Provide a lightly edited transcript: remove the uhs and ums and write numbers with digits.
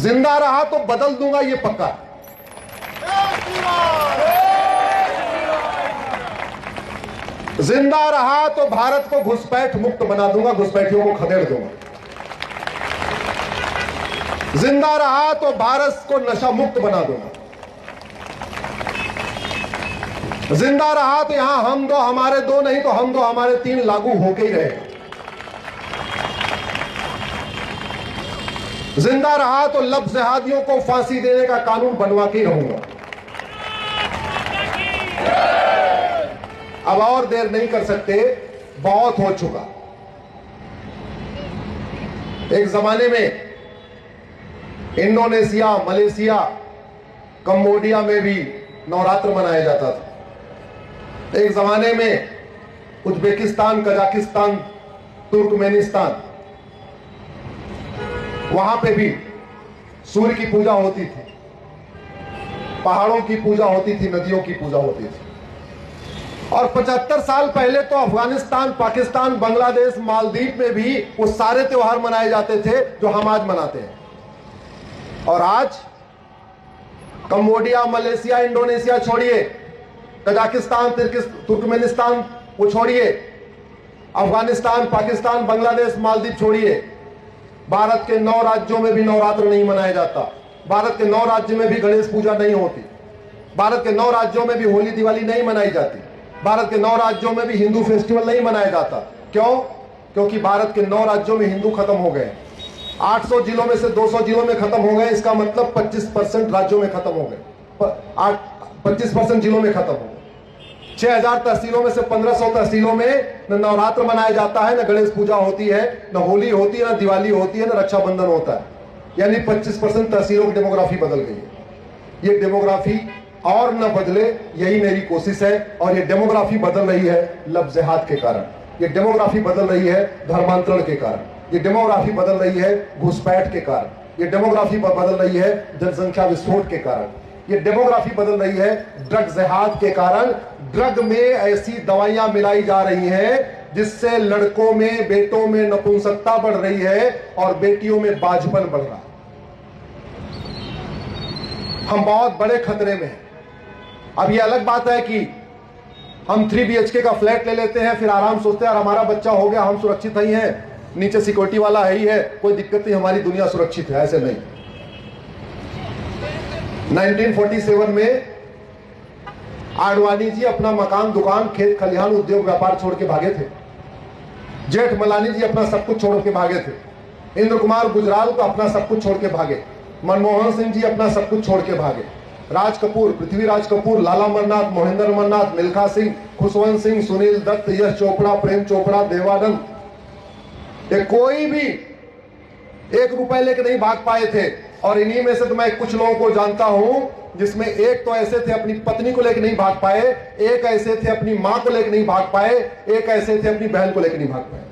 जिंदा रहा तो बदल दूंगा, ये पक्का। जिंदा रहा तो भारत को घुसपैठ मुक्त बना दूंगा, घुसपैठियों को खदेड़ दूंगा। जिंदा रहा तो भारत को नशा मुक्त बना दूंगा। जिंदा रहा तो यहां हम दो हमारे दो नहीं तो हम दो हमारे तीन लागू होके ही रहेगा। जिंदा रहा तो लब जिहादियों को फांसी देने का कानून बनवा के ही रहूंगा। अब और देर नहीं कर सकते, बहुत हो चुका। एक जमाने में इंडोनेशिया, मलेशिया, कंबोडिया में भी नवरात्र मनाया जाता था। एक जमाने में उज्बेकिस्तान, कजाकिस्तान, तुर्कमेनिस्तान, वहां पे भी सूर्य की पूजा होती थी, पहाड़ों की पूजा होती थी, नदियों की पूजा होती थी। और 75 साल पहले तो अफगानिस्तान, पाकिस्तान, बांग्लादेश, मालदीव में भी वो सारे त्योहार मनाए जाते थे जो हम आज मनाते हैं। और आज कंबोडिया, मलेशिया, इंडोनेशिया छोड़िए, कजाकिस्तान, तुर्कमेनिस्तान वो छोड़िए, अफगानिस्तान, पाकिस्तान, बांग्लादेश, मालदीव छोड़िए, भारत के 9 राज्यों में भी नवरात्र नहीं मनाया जाता। भारत के 9 राज्यों में भी गणेश पूजा नहीं होती। भारत के 9 राज्यों में भी होली दिवाली नहीं मनाई जाती। भारत के 9 राज्यों में भी हिंदू फेस्टिवल नहीं मनाया जाता। क्यों? क्योंकि भारत के 9 राज्यों में हिंदू खत्म हो गए। 800 जिलों में से 200 जिलों में खत्म हो गए। इसका मतलब 25% राज्यों में खत्म हो गए, 25% जिलों में खत्म हो गए। 6000 तहसीलों में से 1500 तहसीलों में न नवरात्र मनाया जाता है, न गणेश पूजा होती है, न होली होती है, न दिवाली होती है, न रक्षाबंधन होता है। यानी 25% तहसीलों की डेमोग्राफी बदल गई है। ये डेमोग्राफी और न बदले, यही मेरी कोशिश है। और ये डेमोग्राफी बदल रही है लब जिहाद के कारण, ये डेमोग्राफी बदल रही है धर्मांतरण के कारण, ये डेमोग्राफी बदल रही है घुसपैठ के कारण, ये डेमोग्राफी बदल रही है जनसंख्या विस्फोट के कारण, ये डेमोग्राफी बदल रही है ड्रग जिहाद के कारण। ड्रग में ऐसी दवाइयां मिलाई जा रही हैं जिससे लड़कों में, बेटों में नपुंसकता बढ़ रही है और बेटियों में बाझपन बढ़ रहा है। हम बहुत बड़े खतरे में हैं। अब ये अलग बात है कि हम 3 BHK का फ्लैट ले लेते हैं, फिर आराम सोचते हैं और हमारा बच्चा हो गया, हम सुरक्षित ही हैं, नीचे सिक्योरिटी वाला है ही है, कोई दिक्कत नहीं, हमारी दुनिया सुरक्षित है। ऐसे नहीं। 1947 में आडवाणी जी अपना मकान, दुकान, खेत खलिहान, उद्योग व्यापार छोड़ के भागे थे। जेठमलानी जी अपना सब कुछ छोड़ के भागे थे। इंद्र कुमार गुजराल को अपना सब कुछ छोड़ के भागे। मनमोहन सिंह जी अपना सब कुछ छोड़ के भागे। राज कपूर, पृथ्वीराज कपूर, लाला अमरनाथ, मोहिंदर अमरनाथ, मिल्खा सिंह, खुशवंत सिंह, सुनील दत्त, यश चोपड़ा, प्रेम चोपड़ा, देवानंद, ये कोई भी 1 रुपए लेके नहीं भाग पाए थे। और इन्हीं में से तो मैं कुछ लोगों को जानता हूं जिसमें एक तो ऐसे थे अपनी पत्नी को लेकर नहीं भाग पाए, एक ऐसे थे अपनी मां को लेकर नहीं भाग पाए, एक ऐसे थे अपनी बहन को लेकर नहीं भाग पाए।